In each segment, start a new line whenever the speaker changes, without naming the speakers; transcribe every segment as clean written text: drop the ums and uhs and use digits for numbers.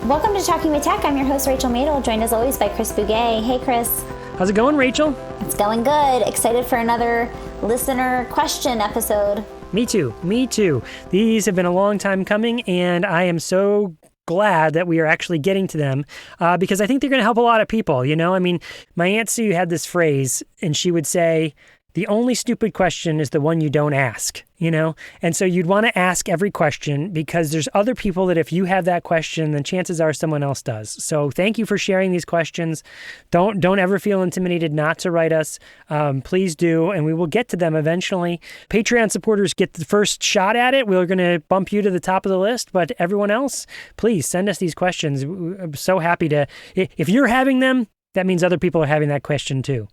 Welcome to Talking with Tech. I'm your host, Rachel Madel, joined as always by Chris Bouguet. Hey, Chris.
How's it going, Rachel?
It's going good. Excited for another listener question episode.
Me too. These have been a long time coming, and I am so glad that we are actually getting to them because I think they're going to help a lot of people. You know, I mean, my Aunt Sue had this phrase, and she would say, the only stupid question is the one you don't ask, you know? And so you'd want to ask every question because there's other people that if you have that question, then chances are someone else does. So thank you for sharing these questions. Don't ever feel intimidated not to write us. Please do, and we will get to them eventually. Patreon supporters get the first shot at it. We're going to bump you to the top of the list, but everyone else, please send us these questions. I'm so happy to. If you're having them, that means other people are having that question too.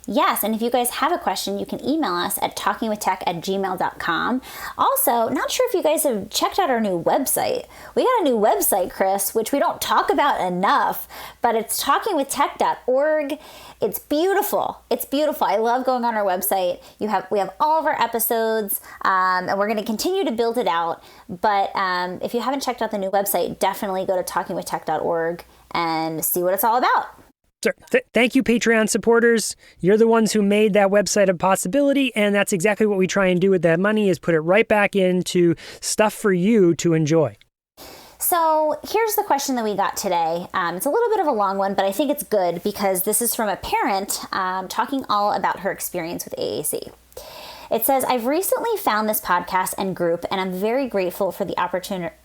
Yes, and if you guys have a question, you can email us at talkingwithtech@gmail.com. Also, not sure if you guys have checked out our new website. We got a new website, Chris, which we don't talk about enough, but it's talkingwithtech.org. It's beautiful. I love going on our website. We have all of our episodes, and we're going to continue to build it out. But if you haven't checked out the new website, definitely go to talkingwithtech.org and see what it's all about.
Sure. Thank you, Patreon supporters. You're the ones who made that website a possibility, and that's exactly what we try and do with that money is put it right back into stuff for you to enjoy.
So here's the question that we got today. It's a little bit of a long one, but I think it's good because this is from a parent talking all about her experience with AAC. It says, I've recently found this podcast and group, and I'm very grateful for the opportunity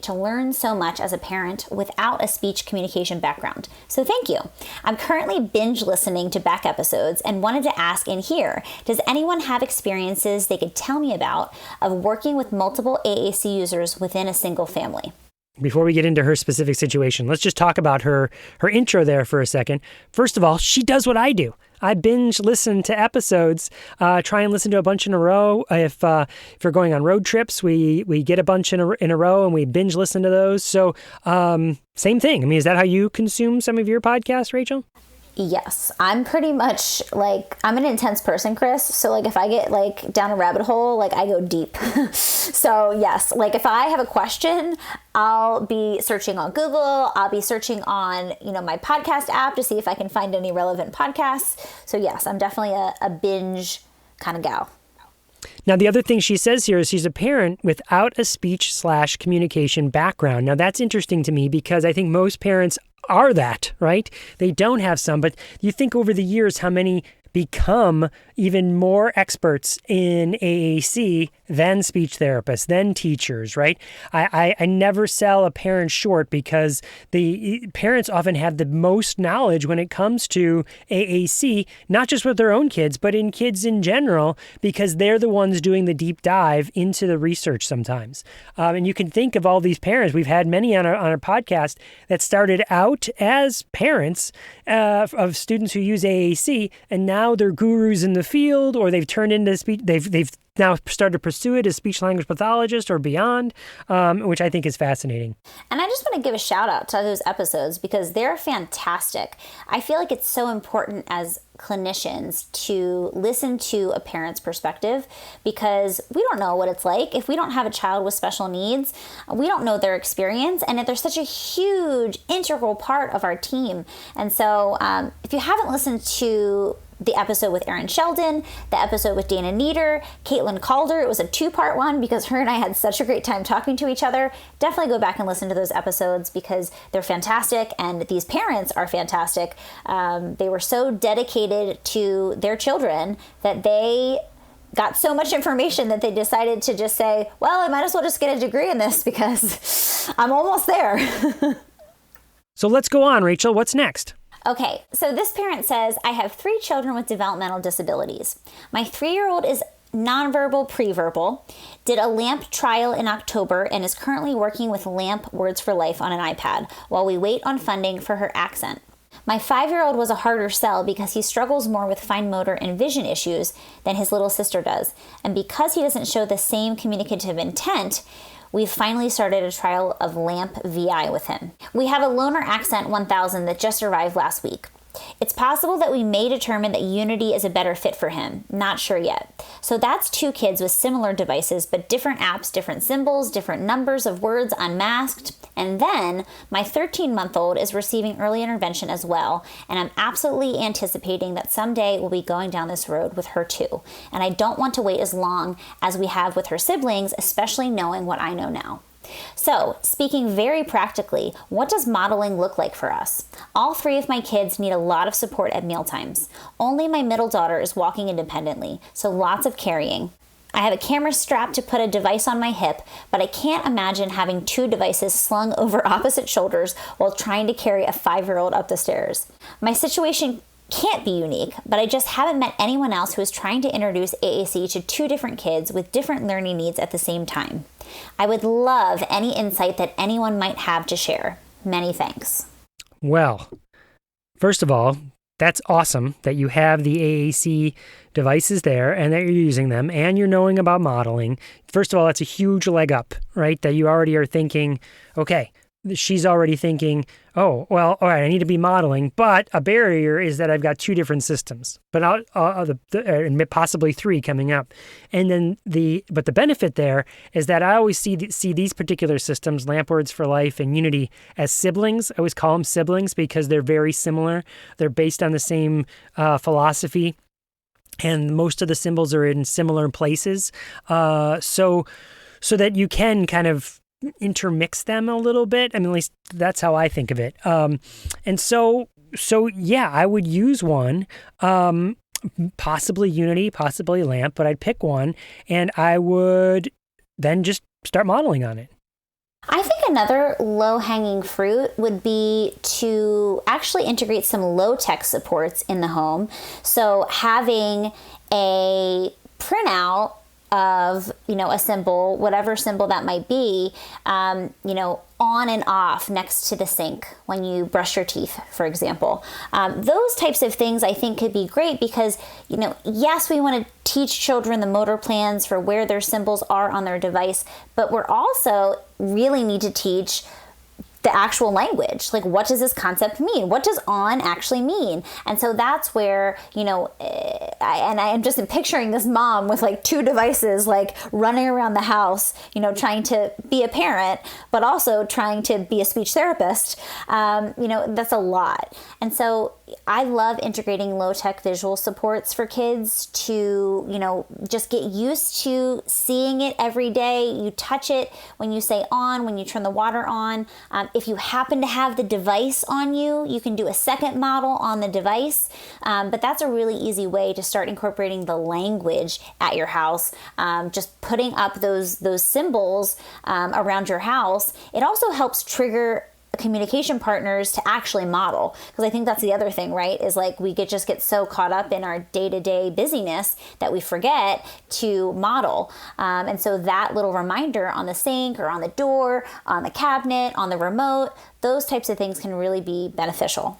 to learn so much as a parent without a speech communication background. So thank you. I'm currently binge listening to back episodes and wanted to ask in here, does anyone have experiences they could tell me about of working with multiple AAC users within a single family?
Before we get into her specific situation, let's just talk about her intro there for a second. First of all, she does what I do. I binge listen to episodes, try and listen to a bunch in a row. If we're going on road trips, we get a bunch in a row and we binge listen to those. So same thing. I mean, is that how you consume some of your podcasts, Rachel?
Yes, I'm pretty much I'm an intense person, Chris. So if I get down a rabbit hole, I go deep. So yes, if I have a question, I'll be searching on Google. I'll be searching on, my podcast app to see if I can find any relevant podcasts. So yes, I'm definitely a binge kind of gal.
Now, the other thing she says here is she's a parent without a speech/communication background. Now, that's interesting to me because I think most parents are that, right? They don't have some, but you think over the years how many become even more experts in AAC than speech therapists, than teachers, right? I never sell a parent short because the parents often have the most knowledge when it comes to AAC, not just with their own kids, but in kids in general, because they're the ones doing the deep dive into the research sometimes. And you can think of all these parents. We've had many on our podcast that started out as parents of students who use AAC, and now they're gurus in the field, or they've turned into speech. They've now started to pursue it as speech-language pathologist or beyond, which I think is fascinating.
And I just want to give a shout out to those episodes because they're fantastic. I feel like it's so important as clinicians to listen to a parent's perspective because we don't know what it's like. If we don't have a child with special needs, we don't know their experience, and they're such a huge, integral part of our team. And so if you haven't listened to the episode with Erin Sheldon, the episode with Dana Nieder, Caitlin Calder. It was a 2-part one because her and I had such a great time talking to each other. Definitely go back and listen to those episodes because they're fantastic and these parents are fantastic. They were so dedicated to their children that they got so much information that they decided to just say, well, I might as well just get a degree in this because I'm almost there.
So let's go on, Rachel. What's next?
Okay, so this parent says, I have 3 children with developmental disabilities. My 3-year-old is nonverbal preverbal, did a LAMP trial in October, and is currently working with LAMP Words for Life on an iPad while we wait on funding for her accent. My 5-year-old was a harder sell because he struggles more with fine motor and vision issues than his little sister does. And because he doesn't show the same communicative intent, we've finally started a trial of LAMP VI with him. We have a Loner Accent 1000 that just arrived last week. It's possible that we may determine that Unity is a better fit for him. Not sure yet. So that's 2 kids with similar devices, but different apps, different symbols, different numbers of words unmasked. And then my 13-month-old is receiving early intervention as well. And I'm absolutely anticipating that someday we'll be going down this road with her too. And I don't want to wait as long as we have with her siblings, especially knowing what I know now. So, speaking very practically, what does modeling look like for us? All 3 of my kids need a lot of support at mealtimes. Only my middle daughter is walking independently, so lots of carrying. I have a camera strap to put a device on my hip, but I can't imagine having 2 devices slung over opposite shoulders while trying to carry a 5-year-old up the stairs. My situation can't be unique, but I just haven't met anyone else who is trying to introduce AAC to 2 different kids with different learning needs at the same time. I would love any insight that anyone might have to share. Many thanks.
Well, first of all, that's awesome that you have the AAC devices there and that you're using them and you're knowing about modeling. First of all, that's a huge leg up, right? That you already are thinking, okay, she's already thinking, oh, well, all right, I need to be modeling, but a barrier is that I've got 2 different systems, but and possibly 3 coming up. And then the benefit there is that I always see these particular systems, LAMP Words for Life and Unity, as siblings. I always call them siblings because they're very similar. They're based on the same philosophy, and most of the symbols are in similar places. So that you can kind of intermix them a little bit. I mean, at least that's how I think of it. And so yeah, I would use one, possibly Unity, possibly LAMP, but I'd pick one and I would then just start modeling on it.
I think another low-hanging fruit would be to actually integrate some low-tech supports in the home. So having a printout of, a symbol, whatever symbol that might be, on and off next to the sink when you brush your teeth, for example. Those types of things I think could be great because, yes, we want to teach children the motor plans for where their symbols are on their device, but we're also really need to teach the actual language. Like, what does this concept mean? What does on actually mean? And so that's where, I am just picturing this mom with like 2 devices, like running around the house, trying to be a parent, but also trying to be a speech therapist. That's a lot. And so I love integrating low-tech visual supports for kids to, just get used to seeing it every day. You touch it when you say on, when you turn the water on. If you happen to have the device on you, you can do a second model on the device. But that's a really easy way to start incorporating the language at your house. Just putting up those symbols around your house. It also helps trigger communication partners to actually model, because I think that's the other thing, right, is like we just get so caught up in our day-to-day busyness that we forget to model. And so that little reminder on the sink or on the door, on the cabinet, on the remote, those types of things can really be beneficial.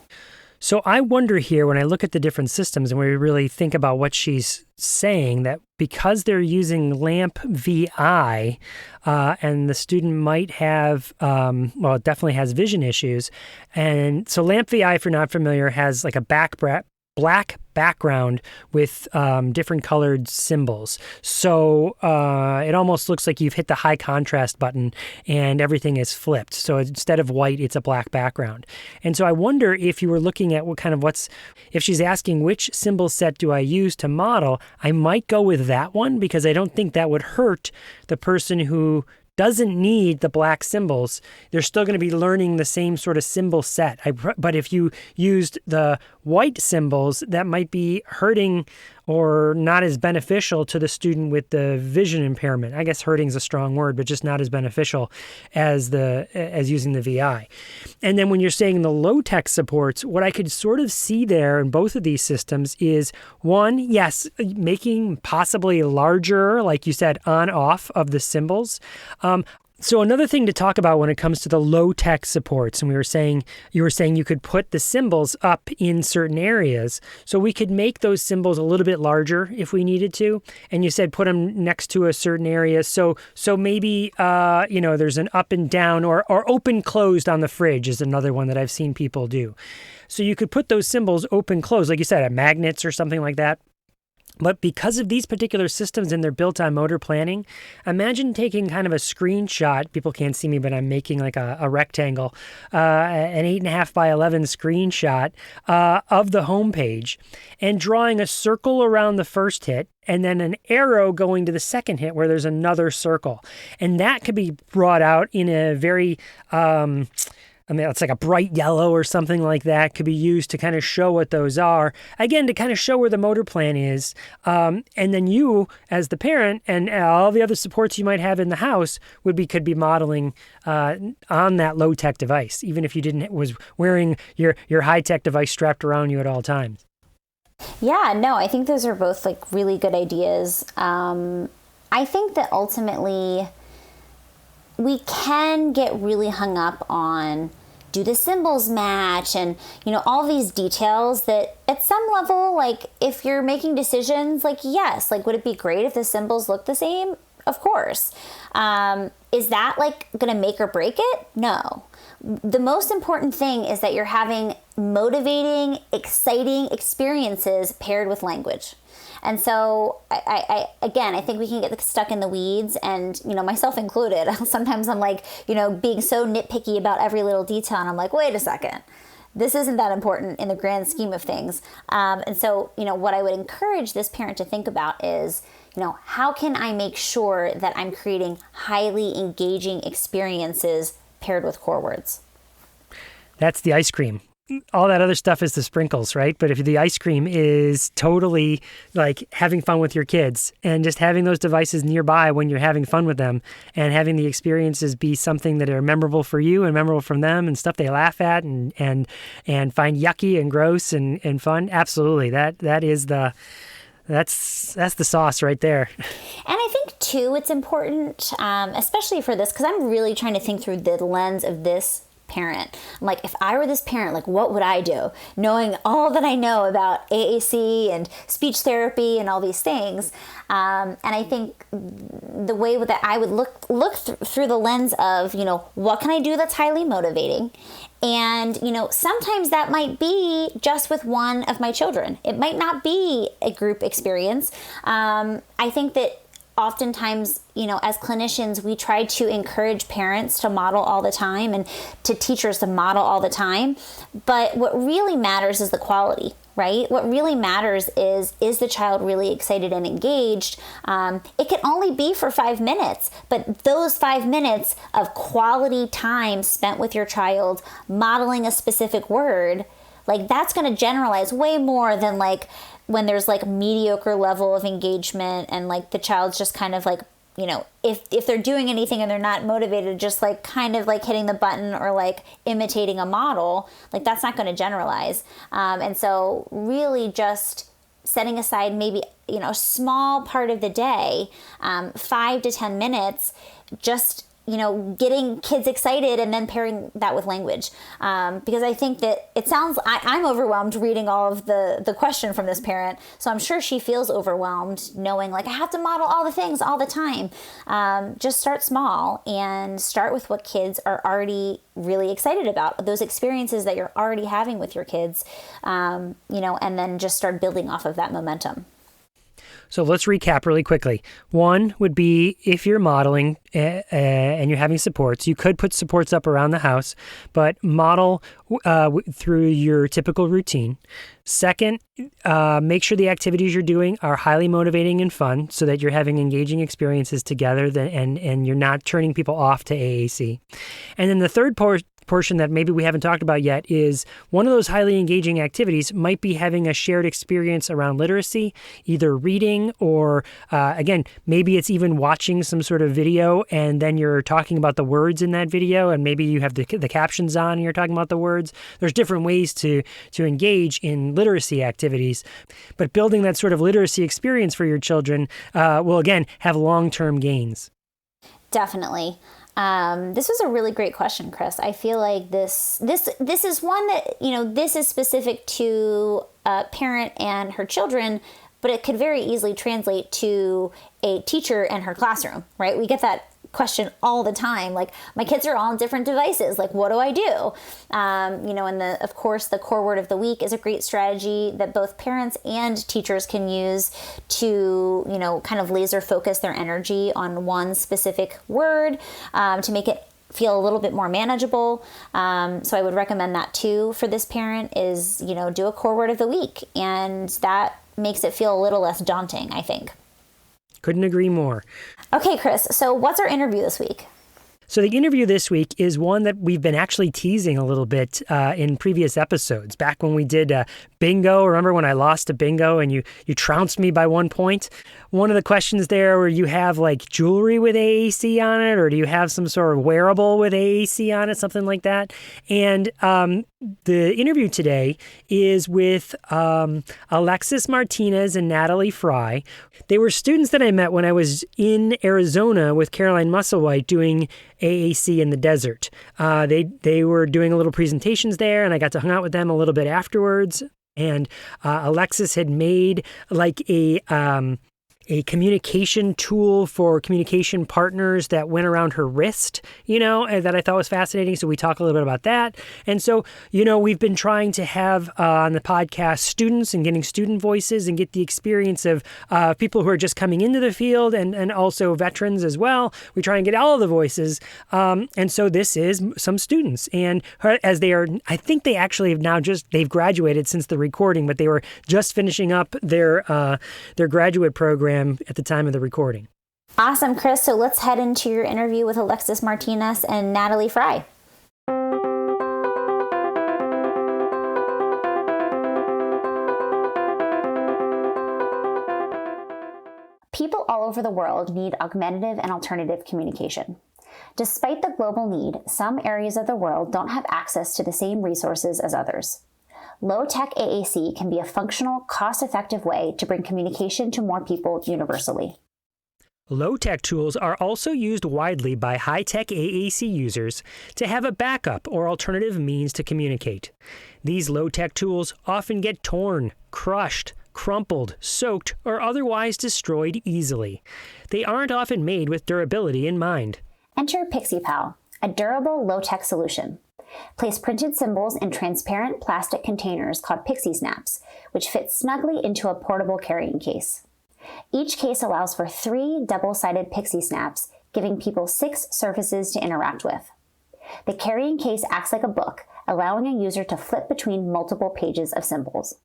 So I wonder here, when I look at the different systems and we really think about what she's saying, that because they're using LAMP VI and the student might have, it definitely has vision issues. And so LAMP VI, if you're not familiar, has like a black background with different colored symbols. So it almost looks like you've hit the high contrast button and everything is flipped. So instead of white, it's a black background. And so I wonder if you were looking at if she's asking which symbol set do I use to model, I might go with that one because I don't think that would hurt the person who doesn't need the black symbols. They're still going to be learning the same sort of symbol set. But if you used the white symbols, that might be hurting or not as beneficial to the student with the vision impairment. I guess hurting is a strong word, but just not as beneficial as using the VI. And then when you're saying the low-tech supports, what I could sort of see there in both of these systems is, one, yes, making possibly larger, like you said, on-off of the symbols. So another thing to talk about when it comes to the low-tech supports, and you were saying you could put the symbols up in certain areas, so we could make those symbols a little bit larger if we needed to. And you said put them next to a certain area, so maybe there's an up and down or open closed on the fridge is another one that I've seen people do. So you could put those symbols open closed, like you said, at magnets or something like that. But because of these particular systems and they're built on motor planning, imagine taking kind of a screenshot. People can't see me, but I'm making like a rectangle, an 8.5 by 11 screenshot of the homepage and drawing a circle around the first hit and then an arrow going to the second hit where there's another circle. And that could be brought out in a very... it's like a bright yellow or something like that could be used to kind of show what those are. Again, to kind of show where the motor plan is. And then you, as the parent, and all the other supports you might have in the house could be modeling on that low-tech device, even if you was wearing your high-tech device strapped around you at all times.
Yeah, no, I think those are both like really good ideas. I think that ultimately we can get really hung up on, do the symbols match, and all these details that at some level, like if you're making decisions, like yes, like would it be great if the symbols look the same? Of course. Is that like gonna make or break it? No. The most important thing is that you're having motivating, exciting experiences paired with language. And so, I think we can get stuck in the weeds, and, myself included. Sometimes I'm like, being so nitpicky about every little detail, and I'm like, wait a second, this isn't that important in the grand scheme of things. And so, what I would encourage this parent to think about is, how can I make sure that I'm creating highly engaging experiences paired with core words?
That's the ice cream. All that other stuff is the sprinkles, right? But if the ice cream is totally like having fun with your kids and just having those devices nearby when you're having fun with them and having the experiences be something that are memorable for you and memorable from them and stuff they laugh at and find yucky and gross and fun. Absolutely. That's the sauce right there.
And I think too, it's important, especially for this, because I'm really trying to think through the lens of this parent. I'm like, if I were this parent, like what would I do? Knowing all that I know about AAC and speech therapy and all these things. And I think the way that I would look through the lens of, what can I do that's highly motivating? And, sometimes that might be just with one of my children. It might not be a group experience. I think that oftentimes, as clinicians, we try to encourage parents to model all the time and to teachers to model all the time. But what really matters is the quality, right? What really matters is the child really excited and engaged? It can only be for 5 minutes, but those 5 minutes of quality time spent with your child modeling a specific word, like that's going to generalize way more than like when there's like mediocre level of engagement and like the child's just kind of like, if they're doing anything and they're not motivated, just like kind of like hitting the button or like imitating a model, like that's not going to generalize. And so really just setting aside maybe, a small part of the day, 5 to 10 minutes, just getting kids excited and then pairing that with language. Because I think that it sounds, I'm overwhelmed reading all of the question from this parent. So I'm sure she feels overwhelmed knowing like I have to model all the things all the time. Just start small and start with what kids are already really excited about, those experiences that you're already having with your kids, and then just start building off of that momentum.
So let's recap really quickly. One would be if you're modeling and you're having supports, you could put supports up around the house, but model through your typical routine. Second, make sure the activities you're doing are highly motivating and fun so that you're having engaging experiences together and you're not turning people off to AAC. And then the third portion that maybe we haven't talked about yet is one of those highly engaging activities might be having a shared experience around literacy, either reading or, again, maybe it's even watching some sort of video and then you're talking about the words in that video and maybe you have the captions on and you're talking about the words. There's different ways to engage in literacy activities, but building that sort of literacy experience for your children will, again, have long-term gains.
Definitely. This was a really great question, Chris. I feel like this is one that, this is specific to a parent and her children, but it could very easily translate to a teacher and her classroom, right? We get that question all the time. Like, my kids are all on different devices. Like, what do I do? And of course, the core word of the week is a great strategy that both parents and teachers can use to, kind of laser focus their energy on one specific word to make it feel a little bit more manageable. So I would recommend that too for this parent is, do a core word of the week. And that makes it feel a little less daunting, I think.
Couldn't agree more.
Okay, Chris, so what's our interview this week?
So the interview this week is one that we've been actually teasing a little bit in previous episodes. Back when we did bingo, remember when I lost a bingo and you trounced me by 1 point? One of the questions there where you have like jewelry with AAC on it, or do you have some sort of wearable with AAC on it, something like that? And the interview today is with Alexis Martinez and Natalie Fry. They were students that I met when I was in Arizona with Caroline Musselwhite doing AAC in the desert. They were doing a little presentations there, and I got to hang out with them a little bit afterwards. And Alexis had made like a communication tool for communication partners that went around her wrist, that I thought was fascinating. So we talk a little bit about that. And so, we've been trying to have on the podcast students and getting student voices and get the experience of people who are just coming into the field and also veterans as well. We try and get all of the voices. And so this is some students. And as they are, I think they actually have now they've graduated since the recording, but they were just finishing up their graduate program at the time of the recording.
Awesome, Chris. So let's head into your interview with Alexis Martinez and Natalie Fry. People all over the world need augmentative and alternative communication. Despite the global need, some areas of the world don't have access to the same resources as others. Low-tech AAC can be a functional, cost-effective way to bring communication to more people universally.
Low-tech tools are also used widely by high-tech AAC users to have a backup or alternative means to communicate. These low-tech tools often get torn, crushed, crumpled, soaked, or otherwise destroyed easily. They aren't often made with durability in mind.
Enter Pixie, a durable low-tech solution. Place printed symbols in transparent plastic containers called Pixie snaps, which fit snugly into a portable carrying case. Each case allows for 3 double-sided Pixie snaps, giving people 6 surfaces to interact with. The carrying case acts like a book, allowing a user to flip between multiple pages of symbols.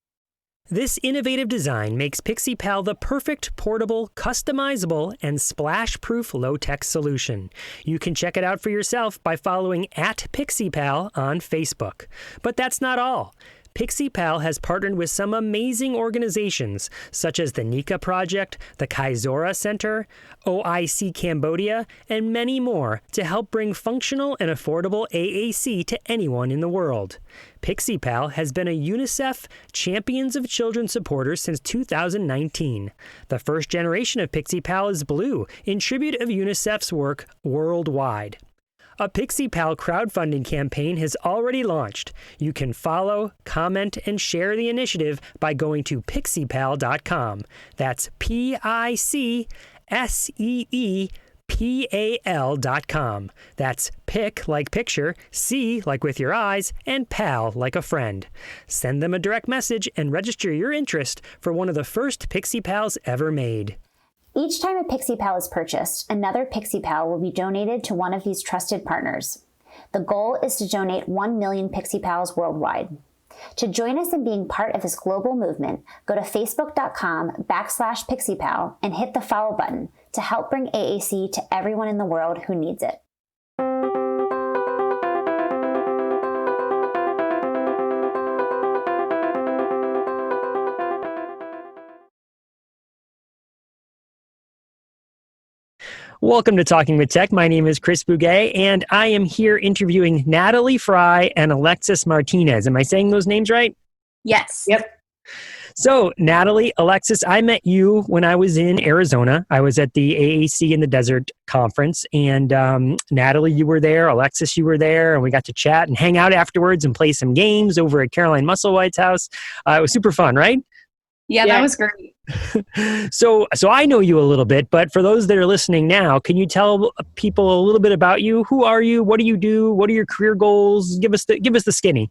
This innovative design makes Pixie the perfect portable, customizable, and splash-proof low-tech solution. You can check it out for yourself by following @PixiePal on Facebook. But that's not all. PixiePal has partnered with some amazing organizations, such as the Nika Project, the Kaizora Center, OIC Cambodia, and many more, to help bring functional and affordable AAC to anyone in the world. PixiePal has been a UNICEF Champions of Children supporter since 2019. The first generation of PixiePal is blue, in tribute of UNICEF's work worldwide. A PixiePal crowdfunding campaign has already launched. You can follow, comment, and share the initiative by going to pixiepal.com. That's PICSEEPAL.com. That's pic like picture, see like with your eyes, and pal like a friend. Send them a direct message and register your interest for one of the first PixiePals ever made.
Each time a PixiePal is purchased, another PixiePal will be donated to one of these trusted partners. The goal is to donate 1 million PixiePals worldwide. To join us in being part of this global movement, go to facebook.com/PixiePal and hit the follow button to help bring AAC to everyone in the world who needs it.
Welcome to Talking with Tech. My name is Chris Bouguet, and I am here interviewing Natalie Fry and Alexis Martinez. Am I saying those names right?
Yes.
Yep. So, Natalie, Alexis, I met you when I was in Arizona. I was at the AAC in the Desert Conference, and Natalie, you were there. Alexis, you were there, and we got to chat and hang out afterwards and play some games over at Caroline Musselwhite's house. It was super fun, right?
Yeah, that was great.
So I know you a little bit, but for those that are listening now, can you tell people a little bit about you? Who are you? What do you do? What are your career goals? Give us the skinny.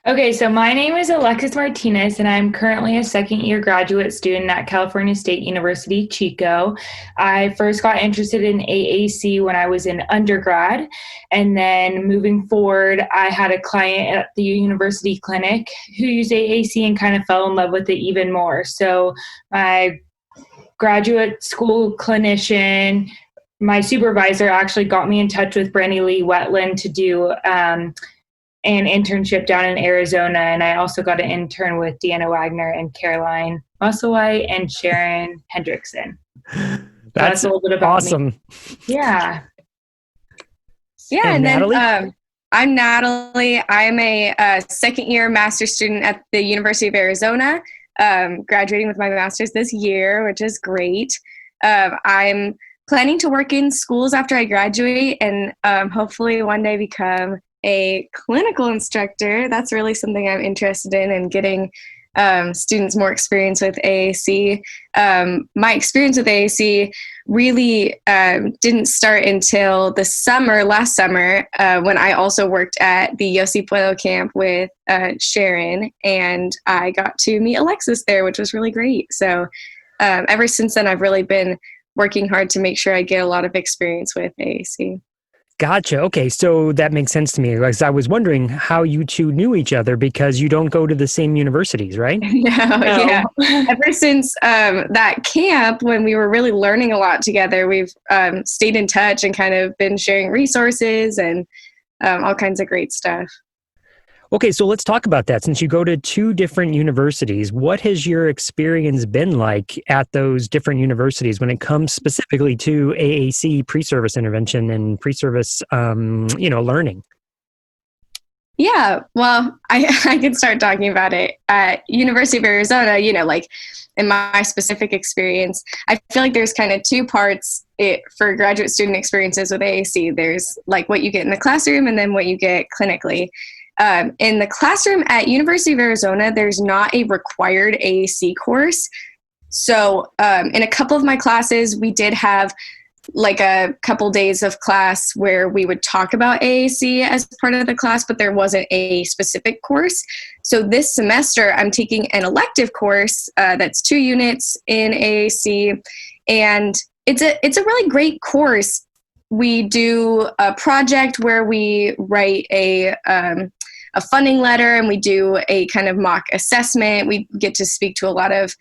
Okay, so my name is Alexis Martinez, and I'm currently a second-year graduate student at California State University, Chico. I first got interested in AAC when I was in undergrad, and then moving forward, I had a client at the university clinic who used AAC and kind of fell in love with it even more. So my graduate school clinician, my supervisor actually got me in touch with Brandy Lee Wetland to do an internship down in Arizona, and I also got an intern with Deanna Wagner and Caroline Musselwhite and Sharon Hendrickson.
That's
a little bit about
awesome.
Me. Yeah.
Yeah, and
Natalie?
then I'm Natalie. I'm a second-year master's student at the University of Arizona, graduating with my master's this year, which is great. I'm planning to work in schools after I graduate and hopefully one day become a clinical instructor. That's really something I'm interested in, and getting students more experience with AAC. My experience with AAC really didn't start until last summer, when I also worked at the Yo Si Puedo camp with Sharon, and I got to meet Alexis there, which was really great. So ever since then, I've really been working hard to make sure I get a lot of experience with AAC.
Gotcha. Okay, so that makes sense to me. Because I was wondering how you two knew each other, because you don't go to the same universities, right?
No. Yeah. Ever since that camp, when we were really learning a lot together, we've stayed in touch and kind of been sharing resources and all kinds of great stuff.
Okay, so let's talk about that. Since you go to two different universities, what has your experience been like at those different universities when it comes specifically to AAC pre-service intervention and pre-service, learning?
Yeah, well, I can start talking about it. At University of Arizona, like in my specific experience, I feel like there's kind of two parts for graduate student experiences with AAC. There's like what you get in the classroom and then what you get clinically. In the classroom at University of Arizona, there's not a required AAC course. So in a couple of my classes, we did have like a couple days of class where we would talk about AAC as part of the class, but there wasn't a specific course. So this semester, I'm taking an elective course that's 2 units in AAC, and it's a really great course. We do a project where we write a funding letter, and we do a kind of mock assessment. We get to speak to a lot of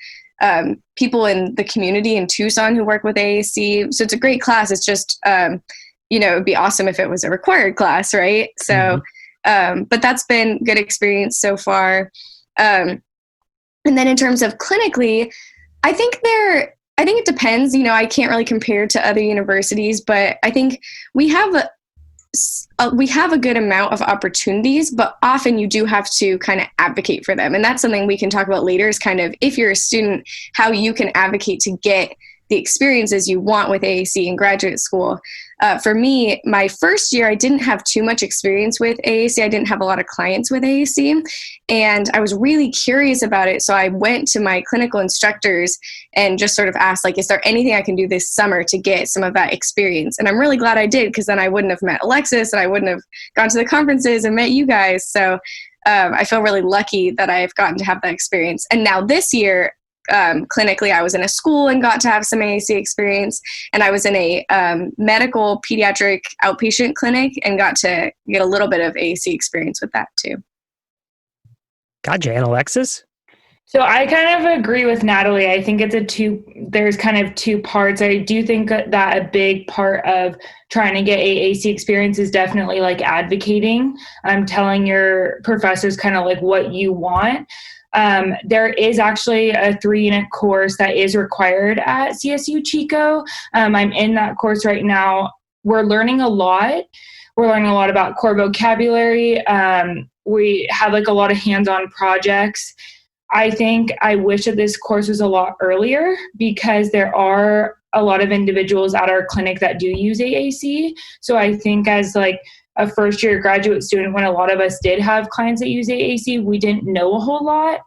people in the community in Tucson who work with AAC. So it's a great class. It's just, it would be awesome if it was a required class, right? So, but that's been good experience so far. And then in terms of clinically, I think it depends. I can't really compare to other universities, but I think we have a good amount of opportunities, but often you do have to kind of advocate for them. And that's something we can talk about later, is kind of, if you're a student, how you can advocate to get the experiences you want with AAC in graduate school. For me, my first year, I didn't have too much experience with AAC. I didn't have a lot of clients with AAC, and I was really curious about it. So I went to my clinical instructors and just sort of asked, like, is there anything I can do this summer to get some of that experience? And I'm really glad I did, because then I wouldn't have met Alexis, and I wouldn't have gone to the conferences and met you guys. So I feel really lucky that I've gotten to have that experience. And now this year, clinically, I was in a school and got to have some AAC experience, and I was in a medical pediatric outpatient clinic and got to get a little bit of AAC experience with that too.
Gotcha. And Alexis?
So I kind of agree with Natalie. I think there's kind of two parts. I do think that a big part of trying to get AAC experience is definitely like advocating. Telling your professors kind of like what you want. There is actually a 3-unit course that is required at CSU Chico. I'm in that course right now. We're learning a lot. We're learning a lot about core vocabulary. We have like a lot of hands-on projects. I think I wish that this course was a lot earlier, because there are a lot of individuals at our clinic that do use AAC. So I think as like a first year graduate student, when a lot of us did have clients that use AAC, we didn't know a whole lot.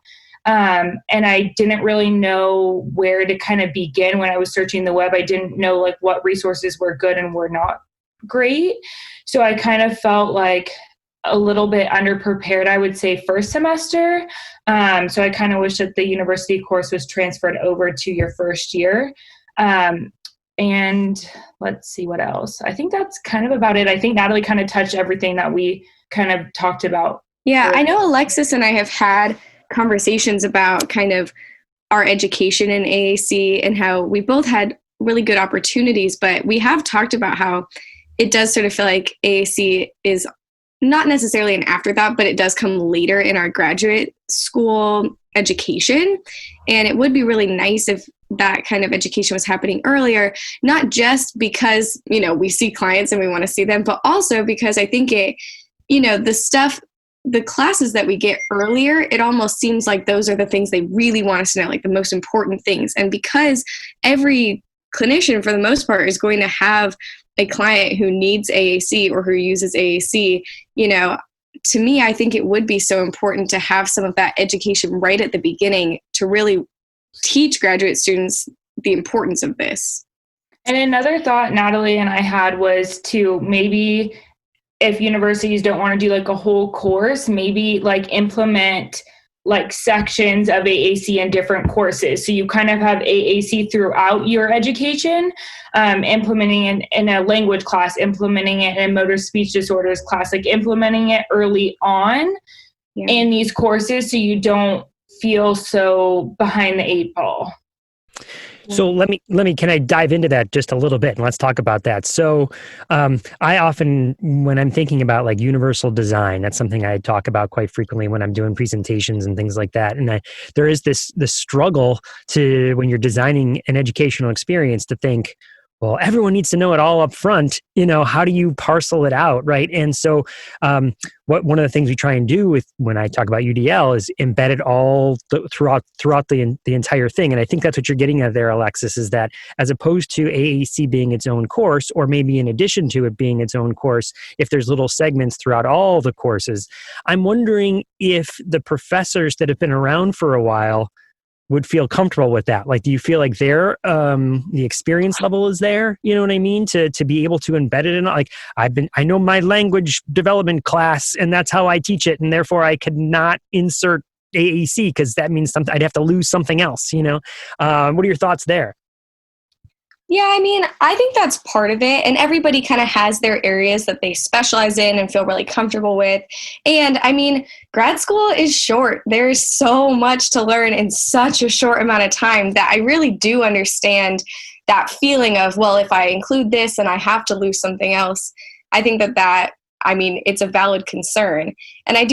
And I didn't really know where to kind of begin when I was searching the web. I didn't know like what resources were good and were not great. So I kind of felt like a little bit underprepared, I would say, first semester. So I kind of wish that the university course was transferred over to your first year. And let's see what else. I think that's kind of about it. I think Natalie kind of touched everything that we kind of talked about.
Yeah, I know Alexis and I have had conversations about kind of our education in AAC and how we both had really good opportunities, but we have talked about how it does sort of feel like AAC is not necessarily an afterthought, but it does come later in our graduate school education. And it would be really nice if that kind of education was happening earlier, not just because, you know, we see clients and we want to see them, but also because I think it, you know, the classes that we get earlier, it almost seems like those are the things they really want us to know, like the most important things. And because every clinician, for the most part, is going to have a client who needs AAC or who uses AAC, you know, to me, I think it would be so important to have some of that education right at the beginning to really teach graduate students the importance of this.
And another thought Natalie and I had was to maybe, if universities don't want to do like a whole course, maybe like implement like sections of AAC in different courses. So you kind of have AAC throughout your education, implementing it in a language class, implementing it in a motor speech disorders class, like implementing it early on in these courses so you don't feel so behind the eight ball.
So can I dive into that just a little bit and let's talk about that. So I often, when I'm thinking about like universal design, that's something I talk about quite frequently when I'm doing presentations and things like that. And there is this struggle to, when you're designing an educational experience, to think, well, everyone needs to know it all up front. You know, how do you parcel it out, right? And so one of the things we try and do with when I talk about UDL is embed it all throughout the entire thing. And I think that's what you're getting at there, Alexis, is that as opposed to AAC being its own course, or maybe in addition to it being its own course, if there's little segments throughout all the courses, I'm wondering if the professors that have been around for a while would feel comfortable with that. Like, do you feel like the experience level is there? You know what I mean? To be able to embed it in, like, I know my language development class and that's how I teach it. And therefore I could not insert AAC because that means something, I'd have to lose something else, you know? What are your thoughts there?
Yeah, I mean, I think that's part of it. And everybody kind of has their areas that they specialize in and feel really comfortable with. And I mean, grad school is short. There's so much to learn in such a short amount of time that I really do understand that feeling of, well, if I include this and I have to lose something else, I think I mean, it's a valid concern. And I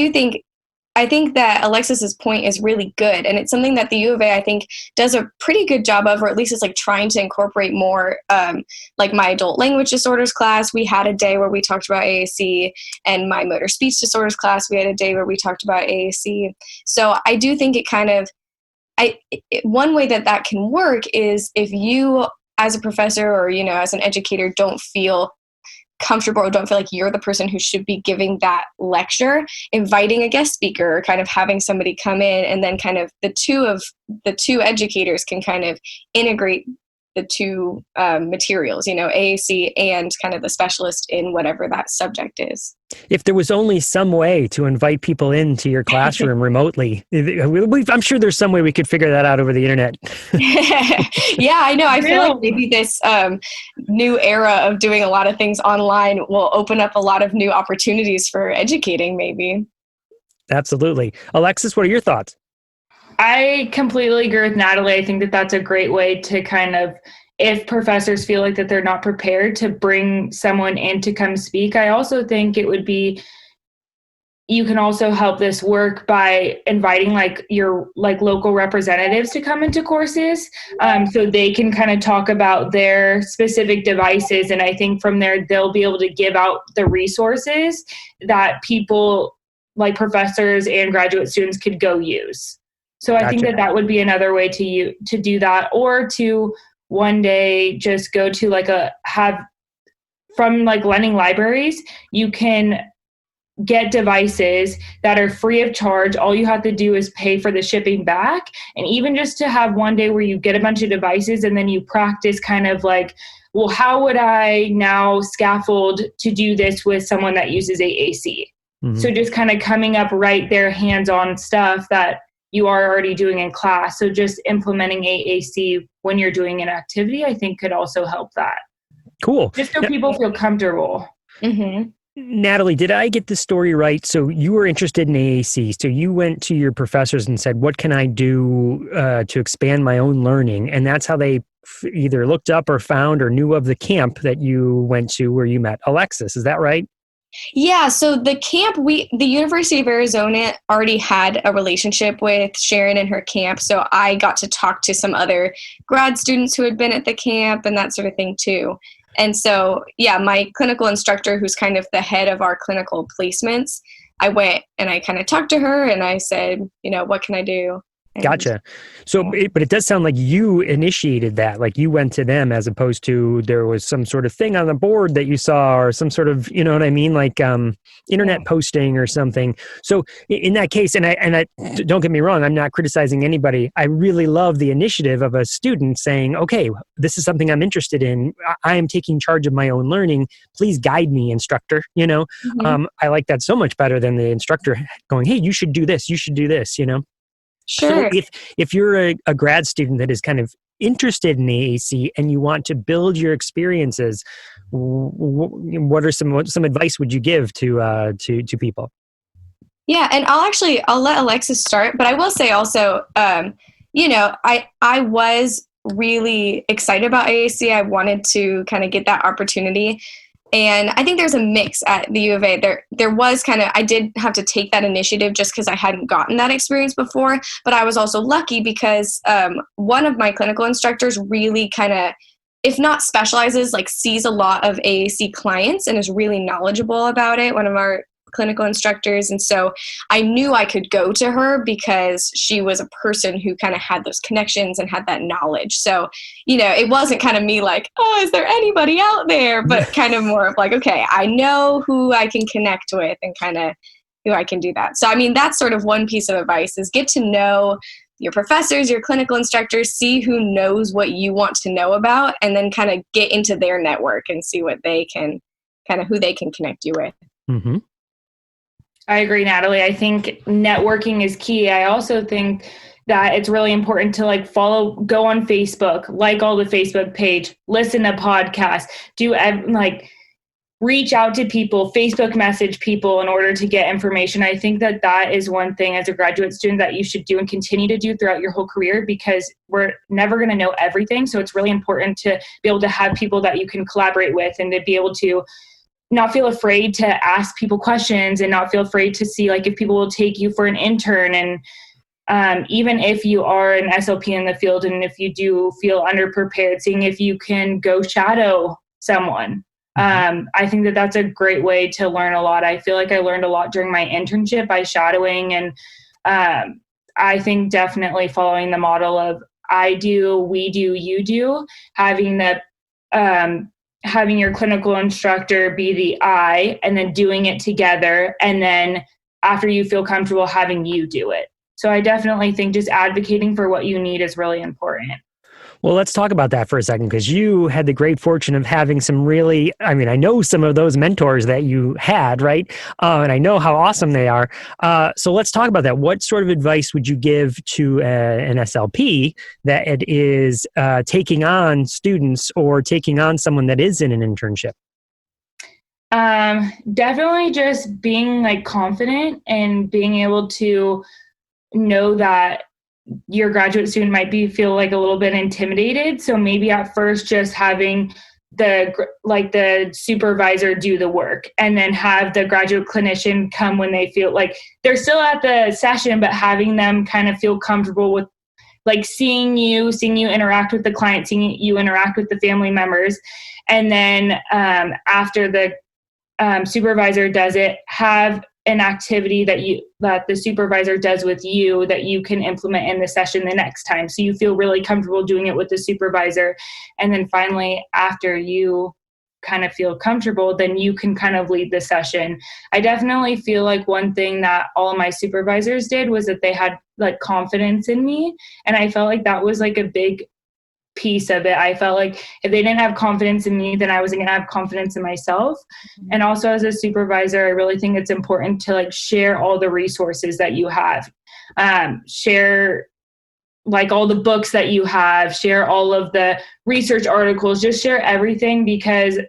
think that Alexis's point is really good. And it's something that the U of A, I think, does a pretty good job of, or at least is like trying to incorporate more. Like my adult language disorders class, we had a day where we talked about AAC, and my motor speech disorders class, we had a day where we talked about AAC. So I do think it kind of, one way that can work is if you as a professor or, you know, as an educator don't feel comfortable or don't feel like you're the person who should be giving that lecture, inviting a guest speaker or kind of having somebody come in, and then kind of the two educators can kind of integrate the two materials, you know, AAC and kind of the specialist in whatever that subject is.
If there was only some way to invite people into your classroom remotely, I'm sure there's some way we could figure that out over the internet.
Yeah, I know. I feel like maybe this new era of doing a lot of things online will open up a lot of new opportunities for educating, maybe.
Absolutely. Alexis, what are your thoughts?
I completely agree with Natalie. I think that that's a great way to kind of, if professors feel like that they're not prepared, to bring someone in to come speak. I also think it would be, you can also help this work by inviting like your like local representatives to come into courses, so they can kind of talk about their specific devices. And I think from there, they'll be able to give out the resources that people like professors and graduate students could go use. So I think
Gotcha.
that would be another way to do that, or to one day just go to from lending libraries, you can get devices that are free of charge. All you have to do is pay for the shipping back. And even just to have one day where you get a bunch of devices and then you practice kind of well, how would I now scaffold to do this with someone that uses AAC?
Mm-hmm.
So just kind of coming up right there, hands-on stuff that you are already doing in class. So just implementing AAC when you're doing an activity, I think could also help that.
Cool.
Just so people feel comfortable.
Mm-hmm.
Natalie, did I get the story right? So you were interested in AAC. So you went to your professors and said, what can I do to expand my own learning? And that's how they either looked up or found or knew of the camp that you went to where you met Alexis. Is that right?
Yeah, so the camp, the University of Arizona already had a relationship with Sharon and her camp, so I got to talk to some other grad students who had been at the camp and that sort of thing too. And so, yeah, my clinical instructor, who's kind of the head of our clinical placements, I went and I kind of talked to her and I said, what can I do? And
Gotcha. So, but it does sound like you initiated that, like you went to them as opposed to there was some sort of thing on the board that you saw or some sort of, you know what I mean? Like internet posting or something. So in that case, and I don't get me wrong, I'm not criticizing anybody. I really love the initiative of a student saying, okay, this is something I'm interested in. I am taking charge of my own learning. Please guide me, instructor. I like that so much better than the instructor going, hey, you should do this. You should do this,
Sure.
So if you're a grad student that is kind of interested in AAC and you want to build your experiences, what are some advice would you give to people?
Yeah, and I'll let Alexis start, but I will say also, I was really excited about AAC. I wanted to kind of get that opportunity. And I think there's a mix at the U of A. There was I did have to take that initiative just because I hadn't gotten that experience before, but I was also lucky because one of my clinical instructors really if not specializes, sees a lot of AAC clients and is really knowledgeable about it, one of our clinical instructors. And so I knew I could go to her because she was a person who had those connections and had that knowledge. So, it wasn't me oh, is there anybody out there? But more of okay, I know who I can connect with and who I can do that. So, I mean, that's sort of one piece of advice is get to know your professors, your clinical instructors, see who knows what you want to know about, and then get into their network and see what they can, who they can connect you with.
Mm-hmm.
I agree, Natalie. I think networking is key. I also think that it's really important to go on Facebook, all the Facebook page, listen to podcasts, reach out to people, Facebook message people in order to get information. I think that is one thing as a graduate student that you should do and continue to do throughout your whole career, because we're never going to know everything. So it's really important to be able to have people that you can collaborate with and to be able to not feel afraid to ask people questions and not feel afraid to see if people will take you for an intern. And even if you are an SLP in the field and if you do feel underprepared, seeing if you can go shadow someone. I think that's a great way to learn a lot. I feel like I learned a lot during my internship by shadowing. And I think definitely following the model of I do, we do, you do, having your clinical instructor be the I, and then doing it together. And then after you feel comfortable, having you do it. So I definitely think just advocating for what you need is really important.
Well, let's talk about that for a second, because you had the great fortune of having some really, I know some of those mentors that you had, right? And I know how awesome they are. So let's talk about that. What sort of advice would you give to an SLP that it is taking on students or taking on someone that is in an internship?
Definitely just being confident and being able to know that your graduate student might feel a little bit intimidated. So maybe at first just having the supervisor do the work and then have the graduate clinician come when they feel they're still at the session, but having them feel comfortable with seeing you interact with the client, seeing you interact with the family members. And then after the supervisor does it, have an activity that the supervisor does with you that you can implement in the session the next time. So you feel really comfortable doing it with the supervisor. And then finally, after you kind of feel comfortable, then you can kind of lead the session. I definitely feel like one thing that all of my supervisors did was that they had like confidence in me. And I felt like that was like a big piece of it. I felt like if they didn't have confidence in me, then I wasn't going to have confidence in myself. Mm-hmm. And also as a supervisor, I really think it's important to like share all the resources that you have. Share like all the books that you have, share all of the research articles, just share everything, because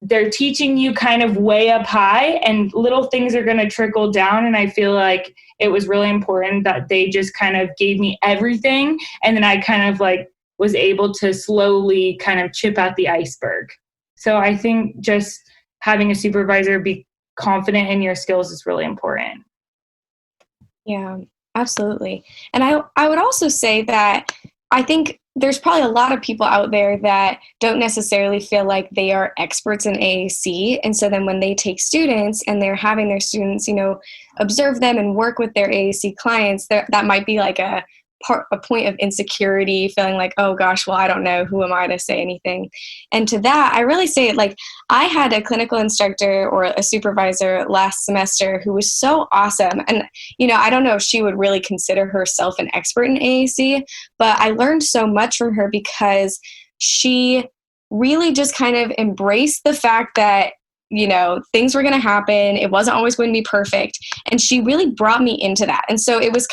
they're teaching you kind of way up high and little things are going to trickle down. And I feel like it was really important that they just kind of gave me everything. And then I kind of like was able to slowly kind of chip out the iceberg. So I think just having a supervisor be confident in your skills is really important.
Yeah, absolutely. And I would also say that I think there's probably a lot of people out there that don't necessarily feel like they are experts in AAC. And so then when they take students and they're having their students, observe them and work with their AAC clients, that might be like a point of insecurity, feeling like, oh gosh, well, I don't know, who am I to say anything? And to that, I really say it like I had a clinical instructor or a supervisor last semester who was so awesome. And, I don't know if she would really consider herself an expert in AAC, but I learned so much from her because she really just kind of embraced the fact that things were going to happen. It wasn't always going to be perfect. And she really brought me into that. And so it was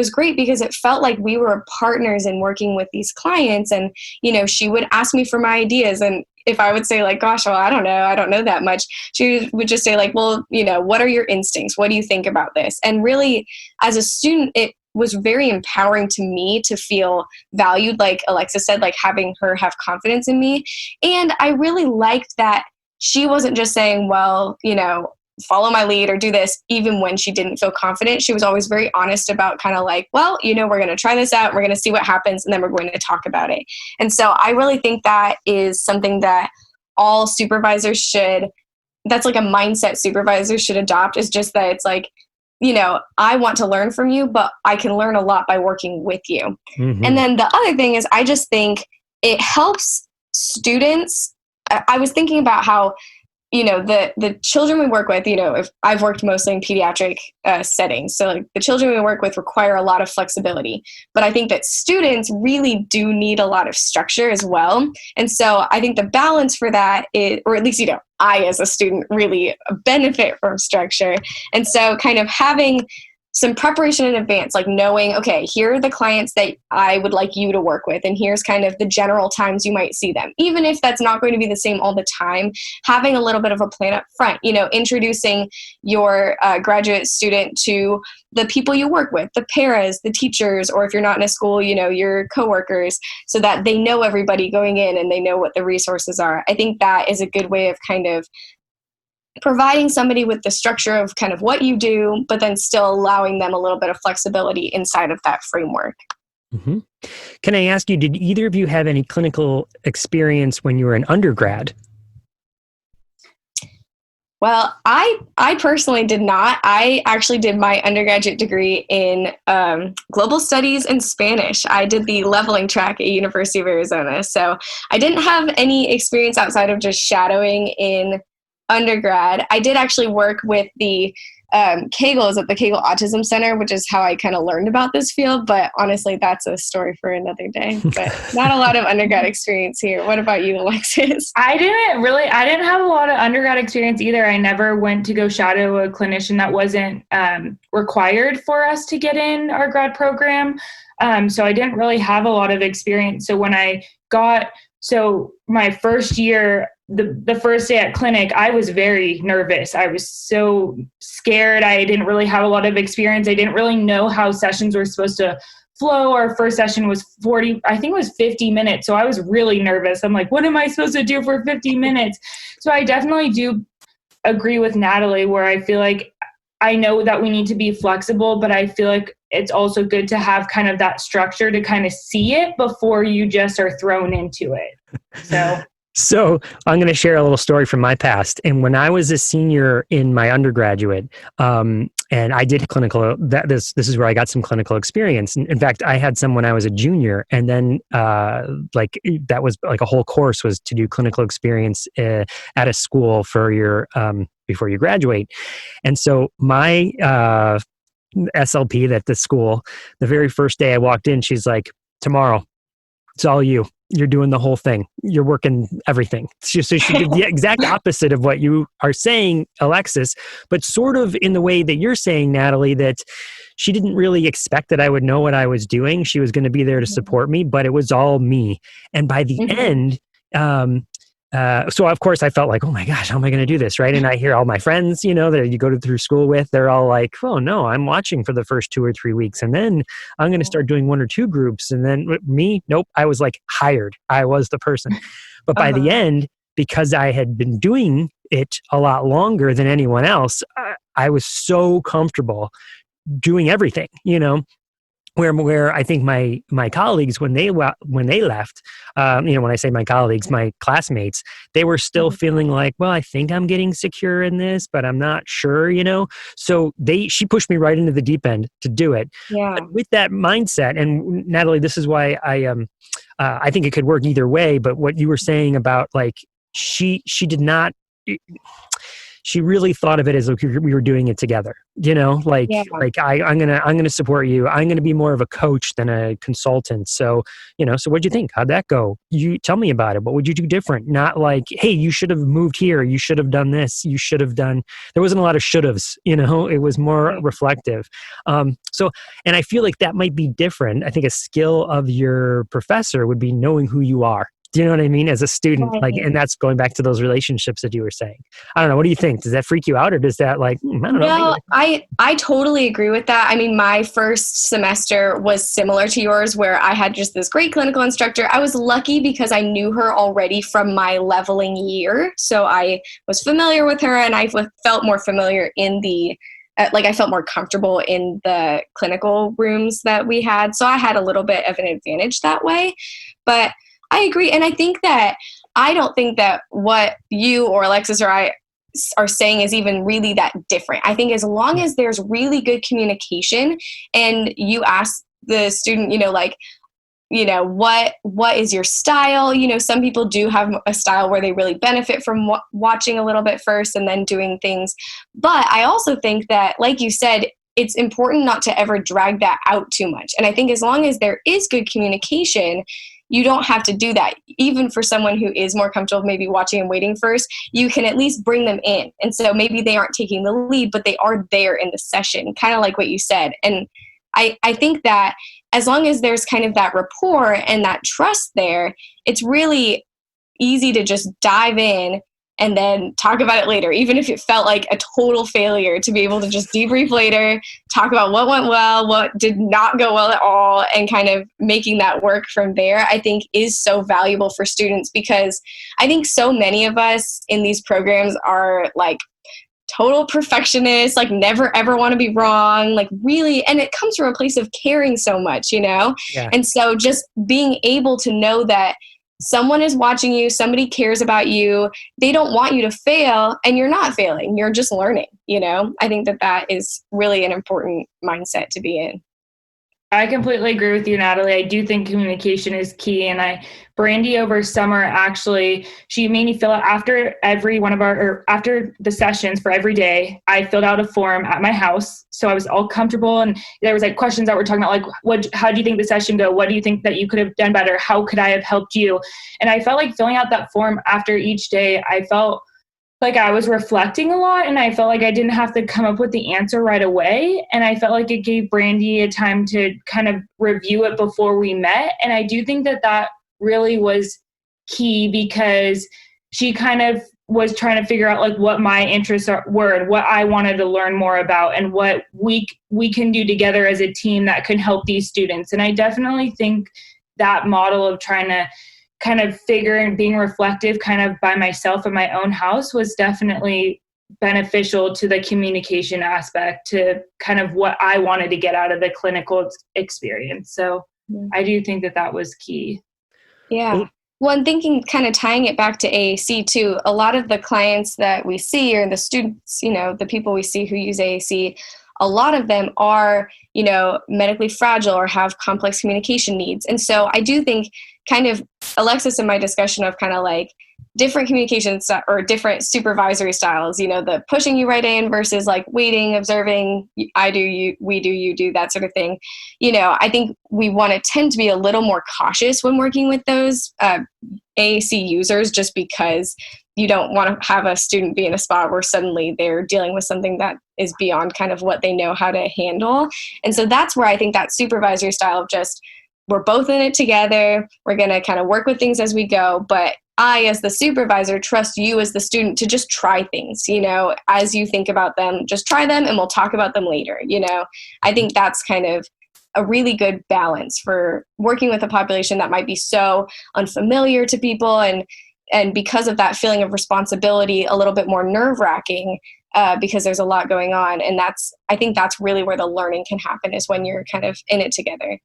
great because it felt like we were partners in working with these clients. And, she would ask me for my ideas. And if I would say like, gosh, well, I don't know that much, she would just say like, well, what are your instincts? What do you think about this? And really, as a student, it was very empowering to me to feel valued. Like Alexis said, like having her have confidence in me. And I really liked that she wasn't just saying, well, follow my lead or do this, even when she didn't feel confident. She was always very honest about kind of like, well, we're going to try this out. We're going to see what happens. And then we're going to talk about it. And so I really think that is something that all supervisors that's like a mindset supervisors should adopt, is just that it's like, I want to learn from you, but I can learn a lot by working with you. Mm-hmm. And then the other thing is I just think it helps students. I was thinking about how the children we work with, if I've worked mostly in pediatric settings. So like the children we work with require a lot of flexibility, but I think that students really do need a lot of structure as well. And so I think the balance for that is, or at least, I as a student really benefit from structure. And so kind of having some preparation in advance, like knowing, okay, here are the clients that I would like you to work with, and here's kind of the general times you might see them. Even if that's not going to be the same all the time, having a little bit of a plan up front, introducing your graduate student to the people you work with, the paras, the teachers, or if you're not in a school, your coworkers, so that they know everybody going in and they know what the resources are. I think that is a good way of kind of providing somebody with the structure of kind of what you do, but then still allowing them a little bit of flexibility inside of that framework.
Mm-hmm. Can I ask you, did either of you have any clinical experience when you were an undergrad?
Well, I personally did not. I actually did my undergraduate degree in global studies and Spanish. I did the leveling track at University of Arizona. So I didn't have any experience outside of just shadowing in undergrad. I did actually work with the Kegels at the Kegel Autism Center, which is how I kind of learned about this field. But honestly, that's a story for another day. But not a lot of undergrad experience here. What about you, Alexis?
I didn't have a lot of undergrad experience either. I never went to go shadow a clinician. That wasn't required for us to get in our grad program. So I didn't really have a lot of experience. So when my first year, the first day at clinic, I was very nervous. I was so scared. I didn't really have a lot of experience. I didn't really know how sessions were supposed to flow. Our first session was 50 minutes. So I was really nervous. I'm like, what am I supposed to do for 50 minutes? So I definitely do agree with Natalie, where I feel like I know that we need to be flexible, but I feel like it's also good to have kind of that structure to kind of see it before you just are thrown into it. So
So I'm going to share a little story from my past. And when I was a senior in my undergraduate, and I did clinical, this is where I got some clinical experience. In fact, I had some when I was a junior, and then that was like a whole course was to do clinical experience at a school for your before you graduate. And so my SLP at the school, the very first day I walked in, she's like, "Tomorrow, it's all you. You're doing the whole thing. You're working everything." So she did the exact opposite of what you are saying, Alexis, but sort of in the way that you're saying, Natalie, that she didn't really expect that I would know what I was doing. She was going to be there to support me, but it was all me. And by the end, so of course I felt like, oh my gosh, how am I going to do this? Right. And I hear all my friends, that you go through school with, they're all like, oh no, I'm watching for the first 2 or 3 weeks. And then I'm going to start doing 1 or 2 groups. And then me, nope, I was like hired. I was the person. But by the end, because I had been doing it a lot longer than anyone else, I was so comfortable doing everything, where I think my colleagues, when they left, when I say my colleagues, my classmates, they were still feeling like, well, I think I'm getting secure in this, but I'm not sure, So she pushed me right into the deep end to do it.
Yeah.
But with that mindset, and Natalie, this is why I think it could work either way. But what you were saying about like she did not. She really thought of it as like we were doing it together, I'm gonna support you. I'm gonna be more of a coach than a consultant. So, so what'd you think? How'd that go? You tell me about it. What would you do different? Not like, hey, you should have moved here. You should have done this. You should have done. There wasn't a lot of should haves. It was more reflective. And I feel like that might be different. I think a skill of your professor would be knowing who you are. Do you know what I mean? As a student, and that's going back to those relationships that you were saying. I don't know. What do you think? Does that freak you out, or does that I don't know?
No, I totally agree with that. I mean, my first semester was similar to yours, where I had just this great clinical instructor. I was lucky because I knew her already from my leveling year. So I was familiar with her, and I felt more familiar in I felt more comfortable in the clinical rooms that we had. So I had a little bit of an advantage that way. But I agree. And I don't think that what you or Alexis or I are saying is even really that different. I think as long as there's really good communication and you ask the student, what is your style? Some people do have a style where they really benefit from watching a little bit first and then doing things. But I also think that, like you said, it's important not to ever drag that out too much. And I think as long as there is good communication, you don't have to do that. Even for someone who is more comfortable maybe watching and waiting first, you can at least bring them in. And so maybe they aren't taking the lead, but they are there in the session, kind of like what you said. And I think that as long as there's kind of that rapport and that trust there, it's really easy to just dive in and then talk about it later, even if it felt like a total failure, to be able to just debrief later, talk about what went well, what did not go well at all, and kind of making that work from there, I think is so valuable for students, because I think so many of us in these programs are like total perfectionists, like never ever want to be wrong, like really, and it comes from a place of caring so much, Yeah. And so just being able to know that someone is watching you, somebody cares about you, they don't want you to fail, and you're not failing, you're just learning, I think that is really an important mindset to be in.
I completely agree with you, Natalie. I do think communication is key. And Brandy over summer, actually, she made me fill out after after the sessions for every day, I filled out a form at my house. So I was all comfortable. And there was questions that we're talking about, how do you think the session go? What do you think that you could have done better? How could I have helped you? And I felt like filling out that form after each day, I felt like I was reflecting a lot, and I felt like I didn't have to come up with the answer right away. And I felt like it gave Brandy a time to kind of review it before we met. And I do think that really was key, because she kind of was trying to figure out what my interests were and what I wanted to learn more about, and what we can do together as a team that can help these students. And I definitely think that model of trying to kind of figure and being reflective kind of by myself in my own house was definitely beneficial to the communication aspect, to kind of what I wanted to get out of the clinical experience. So I do think that was key.
Yeah. Well, I'm thinking kind of tying it back to AAC too, a lot of the clients that we see or the students, the people we see who use AAC, a lot of them are, medically fragile or have complex communication needs. And so I do think kind of Alexis and my discussion of kind of like different communications or different supervisory styles, the pushing you right in versus like waiting, observing, I do, you, we do, you do, that sort of thing. I think we want to tend to be a little more cautious when working with those AAC users, just because you don't want to have a student be in a spot where suddenly they're dealing with something that is beyond kind of what they know how to handle. And so that's where I think that supervisory style of just, we're both in it together, we're going to kind of work with things as we go, but I, as the supervisor, trust you as the student to just try things, as you think about them, just try them and we'll talk about them later. I think that's kind of a really good balance for working with a population that might be so unfamiliar to people. And because of that feeling of responsibility, a little bit more nerve-wracking because there's a lot going on. And I think that's really where the learning can happen, is when you're kind of in it together.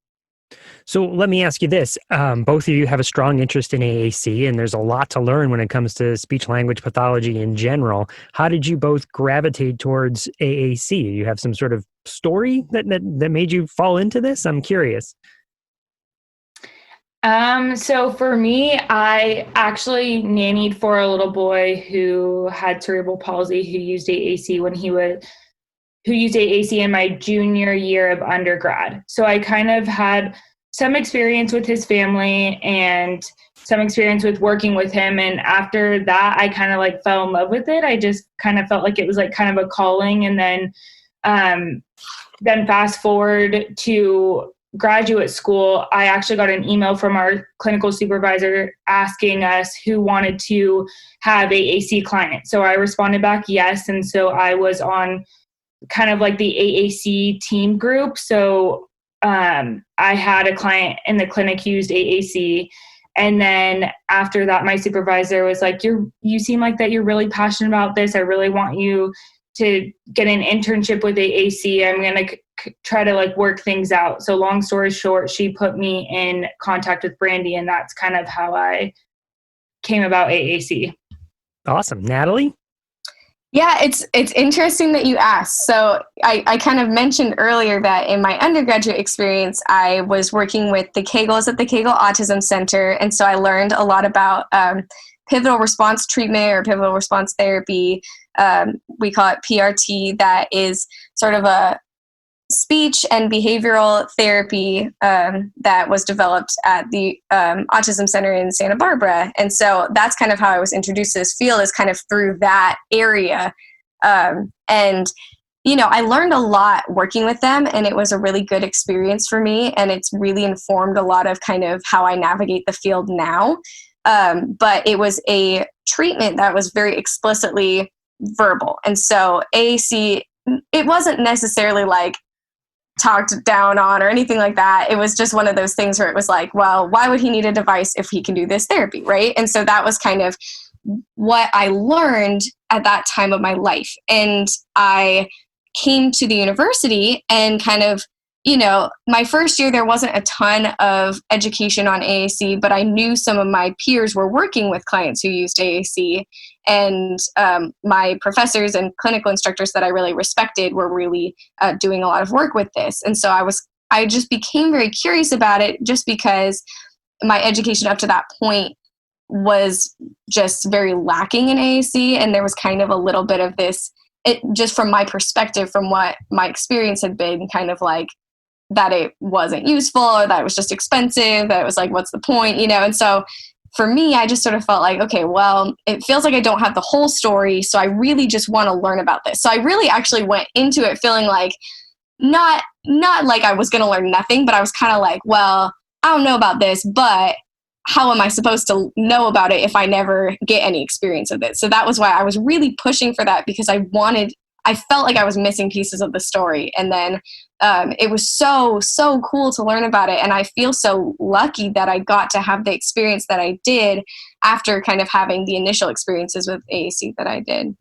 So let me ask you this. Both of you have a strong interest in AAC, and there's a lot to learn when it comes to speech-language pathology in general. How did you both gravitate towards AAC? You have some sort of story that made you fall into this? I'm curious.
So for me, I actually nannied for a little boy who had cerebral palsy, who used AAC in my junior year of undergrad. So I kind of had some experience with his family and some experience with working with him. And after that, I kind of like fell in love with it. I just kind of felt like it was like kind of a calling. And then fast forward to graduate school, I actually got an email from our clinical supervisor asking us who wanted to have AAC clients. So I responded back yes. And so I was on kind of like the AAC team group. So I had a client in the clinic who used AAC. And then after that, my supervisor was like, you seem like that you're really passionate about this. I really want you to get an internship with AAC. I'm going to try to like work things out. So long story short, she put me in contact with Brandy, and that's kind of how I came about AAC.
Awesome. Natalie?
Yeah, it's interesting that you asked. So I kind of mentioned earlier that in my undergraduate experience, I was working with the Kegels at the Kegel Autism Center. And so I learned a lot about pivotal response treatment or pivotal response therapy. We call it PRT. That is sort of a speech and behavioral therapy that was developed at the Autism Center in Santa Barbara. And so that's kind of how I was introduced to this field, is kind of through that area. And, I learned a lot working with them, and it was a really good experience for me. And it's really informed a lot of kind of how I navigate the field now. But it was a treatment that was very explicitly verbal. And so AAC, it wasn't necessarily like talked down on or anything like that. It was just one of those things where it was like, well, why would he need a device if he can do this therapy, right? And so that was kind of what I learned at that time of my life. And I came to the university and kind of, my first year, there wasn't a ton of education on AAC, but I knew some of my peers were working with clients who used AAC. And my professors and clinical instructors that I really respected were really doing a lot of work with this. And so I just became very curious about it, just because my education up to that point was just very lacking in AAC. And there was kind of a little bit of this, just from my perspective, from what my experience had been, kind of like that it wasn't useful, or that it was just expensive, that it was like, what's the point, And so for me, I just sort of felt like, okay, well, it feels like I don't have the whole story, so I really just want to learn about this. So I really actually went into it feeling like not like I was going to learn nothing, but I was kind of like, well, I don't know about this, but how am I supposed to know about it if I never get any experience with it? So that was why I was really pushing for that, because I felt like I was missing pieces of the story. And then it was so cool to learn about it. And I feel so lucky that I got to have the experience that I did after kind of having the initial experiences with AAC that I did.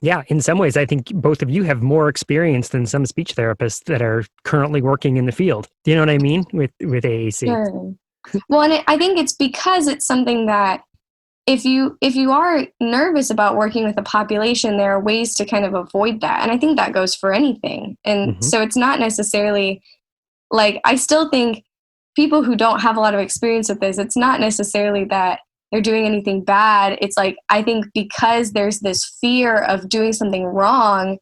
Yeah, in some ways, I think both of you have more experience than some speech therapists that are currently working in the field. Do you know what I mean with AAC?
Sure. Well, and I think it's because it's something that if you are nervous about working with a population, there are ways to kind of avoid that. And I think that goes for anything. And so it's not necessarily like, I still think people who don't have a lot of experience with this, it's not necessarily that they're doing anything bad. It's like, I think because there's this fear of doing something wrong,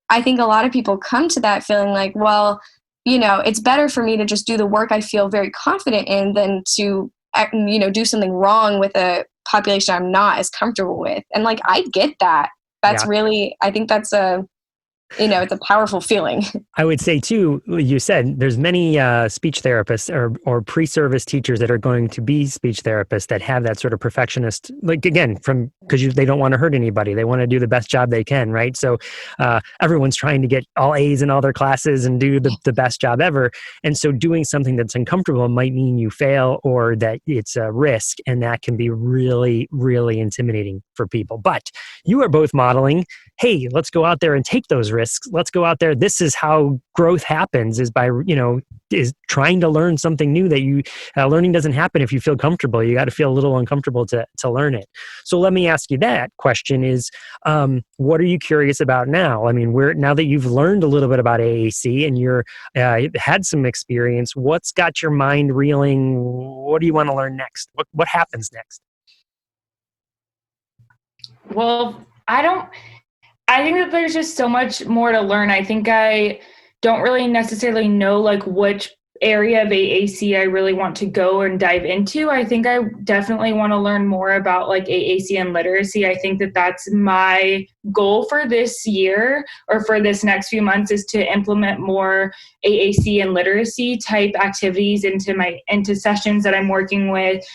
I think a lot of people come to that feeling like, well, you know, it's better for me to just do the work I feel very confident in than to, you know, do something wrong with a population I'm not as comfortable with. And like, I get that. That's really, I think that's it's a powerful feeling.
I would say too, you said there's many speech therapists or pre-service teachers that are going to be speech therapists that have that sort of perfectionist, like again, because they don't want to hurt anybody. They want to do the best job they can, right? So everyone's trying to get all A's in all their classes and do the best job ever. And so doing something that's uncomfortable might mean you fail or that it's a risk. And that can be really, really intimidating for people. But you are both modeling, hey, let's go out there and take those risks. Let's go out there. This is how growth happens, is by, is trying to learn something new that learning doesn't happen if you feel comfortable. You got to feel a little uncomfortable to learn it. So let me ask you that question is, what are you curious about now? I mean, now that you've learned a little bit about AAC and you've had some experience, what's got your mind reeling? What do you want to learn next? What happens next?
Well, I think that there's just so much more to learn. I think I don't really necessarily know like which area of AAC I really want to go and dive into. I think I definitely want to learn more about like AAC and literacy. I think that that's my goal for this year or for this next few months, is to implement more AAC and literacy type activities into sessions that I'm working with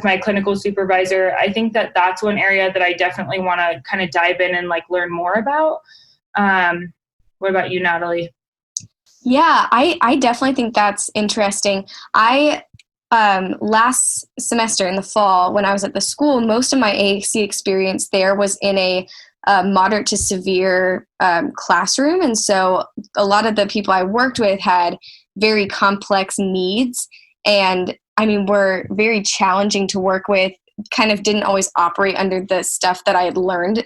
my clinical supervisor. I think that that's one area that I definitely want to kind of dive in and like learn more about. What about you, Natalie?
Yeah, I definitely think that's interesting. I last semester in the fall, when I was at the school, most of my AAC experience there was in a moderate to severe classroom. And so a lot of the people I worked with had very complex needs, and I mean, were very challenging to work with, kind of didn't always operate under the stuff that I had learned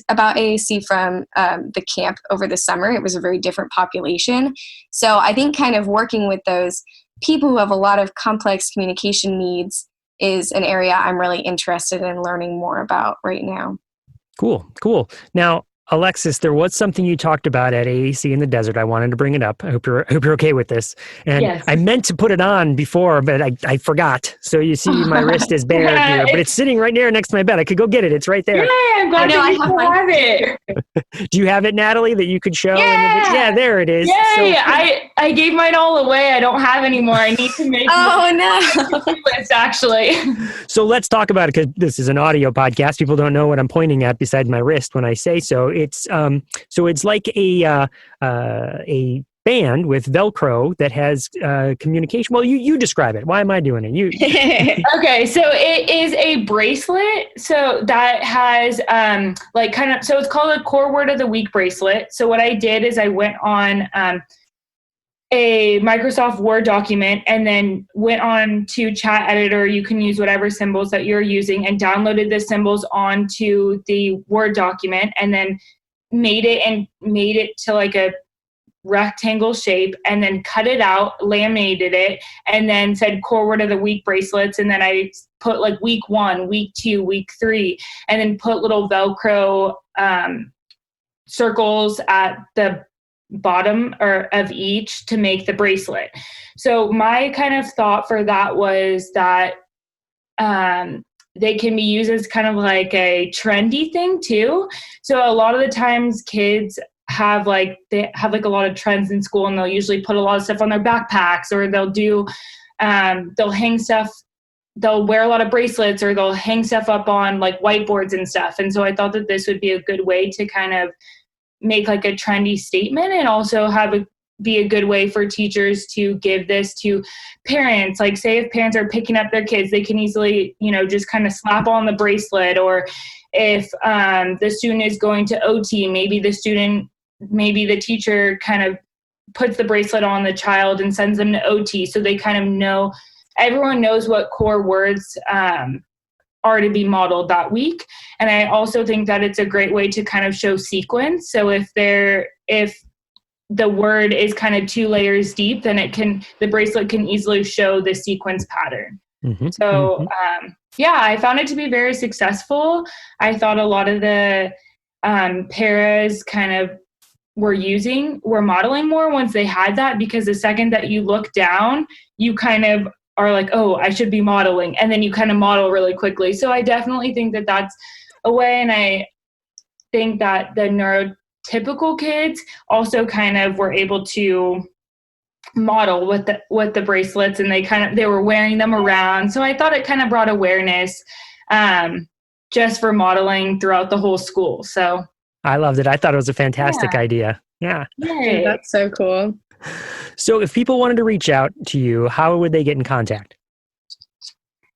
about AAC from the camp over the summer. It was a very different population. So I think kind of working with those people who have a lot of complex communication needs is an area I'm really interested in learning more about right now.
Cool. Now, Alexis, there was something you talked about at AAC in the desert. I wanted to bring it up. I hope you're okay with this. And yes. I meant to put it on before, but I forgot. So you see my wrist is bare here, but it's sitting right there next to my bed. I could go get it. It's right there.
Yeah, I'm glad I have it.
Do you have it, Natalie, that you could show?
Yeah,
there it is.
Yay! So, I gave mine all away. I don't have any more. I need to make
no
list, actually.
So let's talk about it, because this is an audio podcast. People don't know what I'm pointing at besides my wrist when I say so. It's like a band with Velcro that has communication. Well, you describe it. Why am I doing it? You.
Okay, so it is a bracelet. So that has so it's called a core word of the week bracelet. So what I did is I went on a Microsoft Word document and then went on to chat editor. You can use whatever symbols that you're using, and downloaded the symbols onto the Word document, and then made it to like a rectangle shape, and then cut it out, laminated it, and then said core word of the week bracelets. And then I put like week 1, week 2, week 3, and then put little Velcro circles at the bottom of each to make the bracelet. So my kind of thought for that was that they can be used as kind of like a trendy thing too. So a lot of the times kids have like a lot of trends in school, and they'll usually put a lot of stuff on their backpacks, or they'll do they'll hang stuff, they'll wear a lot of bracelets, or they'll hang stuff up on like whiteboards and stuff. And so I thought that this would be a good way to kind of make like a trendy statement, and also be a good way for teachers to give this to parents. Like, say if parents are picking up their kids, they can easily, just kind of slap on the bracelet. Or if the student is going to OT, maybe the teacher kind of puts the bracelet on the child and sends them to OT, so they kind of know everyone knows what core words are to be modeled that week. And I also think that it's a great way to kind of show sequence. So if the word is kind of 2 layers deep, then the bracelet can easily show the sequence pattern.
Mm-hmm.
So I found it to be very successful. I thought a lot of the paras kind of were modeling more once they had that, because the second that you look down, you kind of are like, oh, I should be modeling. And then you kind of model really quickly. So I definitely think that that's a way. And I think that the neurotypical kids also kind of were able to model with the bracelets, and they were wearing them around. So I thought it kind of brought awareness just for modeling throughout the whole school. So
I loved it. I thought it was a fantastic idea. Yeah.
Yay. That's so cool.
So if people wanted to reach out to you, how would they get in contact?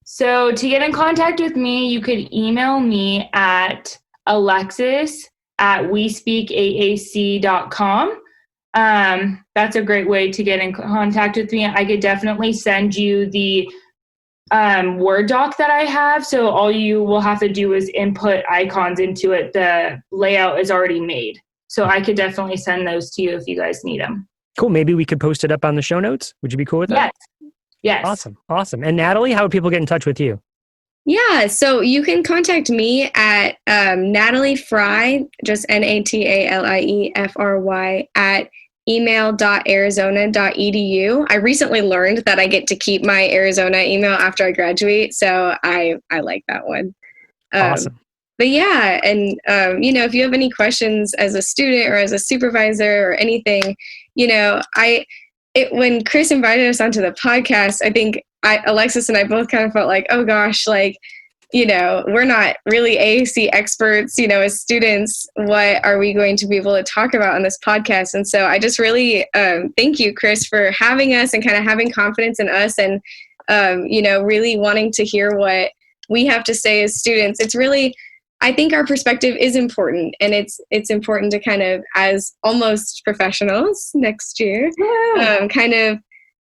So to get in contact with me, you could email me at alexis@wespeakaac.com. That's a great way to get in contact with me. I could definitely send you the Word doc that I have. So all you will have to do is input icons into it. The layout is already made. So I could definitely send those to you if you guys need them.
Cool. Maybe we could post it up on the show notes. Would you be cool with that?
Yes.
Awesome. And Natalie, how would people get in touch with you?
Yeah, so you can contact me at Natalie Fry, just NATALIEFRY at email.arizona.edu. I recently learned that I get to keep my Arizona email after I graduate, so I like that one.
Awesome.
But yeah, and if you have any questions as a student or as a supervisor or anything, when Chris invited us onto the podcast, I think Alexis and I both kind of felt like, oh gosh, we're not really AAC experts, as students. What are we going to be able to talk about on this podcast? And so I just really thank you, Chris, for having us and kind of having confidence in us and, really wanting to hear what we have to say as students. It's really, I think our perspective is important, and it's important to kind of, as almost professionals next year, kind of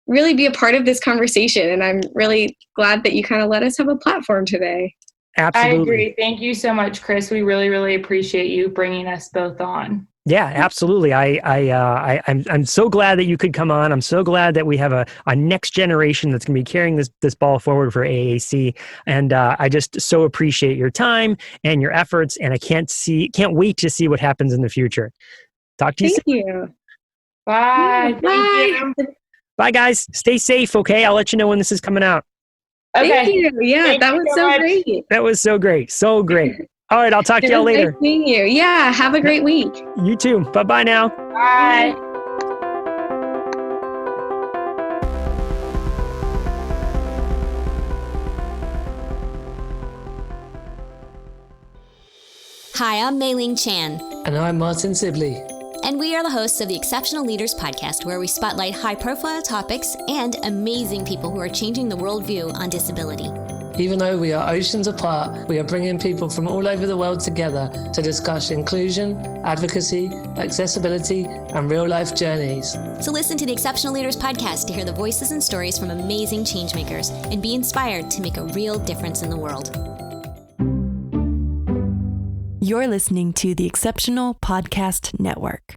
really be a part of this conversation. And I'm really glad that you kind of let us have a platform today.
Absolutely.
I agree. Thank you so much, Chris. We really, really appreciate you bringing us both on.
Yeah, absolutely. I'm so glad that you could come on. I'm so glad that we have a next generation that's going to be carrying this ball forward for AAC. And I just so appreciate your time and your efforts. And I can't wait to see what happens in the future. Talk to you soon.
Thank you.
Bye. Thank you.
Bye, guys. Stay safe, okay? I'll let you know when this is coming out.
Okay.
Thank you. Yeah, that was so
much.
great.
That was so great. So great. All right, I'll talk to y'all later.
Nice meeting you. Yeah, have a great week.
You too. Bye-bye now.
Bye.
Hi, I'm Mei-Ling Chan.
And I'm Martin Sibley.
And we are the hosts of the Exceptional Leaders Podcast, where we spotlight high-profile topics and amazing people who are changing the worldview on disability.
Even though we are oceans apart, we are bringing people from all over the world together to discuss inclusion, advocacy, accessibility, and real-life journeys.
So listen to the Exceptional Leaders Podcast to hear the voices and stories from amazing changemakers and be inspired to make a real difference in the world.
You're listening to the Exceptional Podcast Network.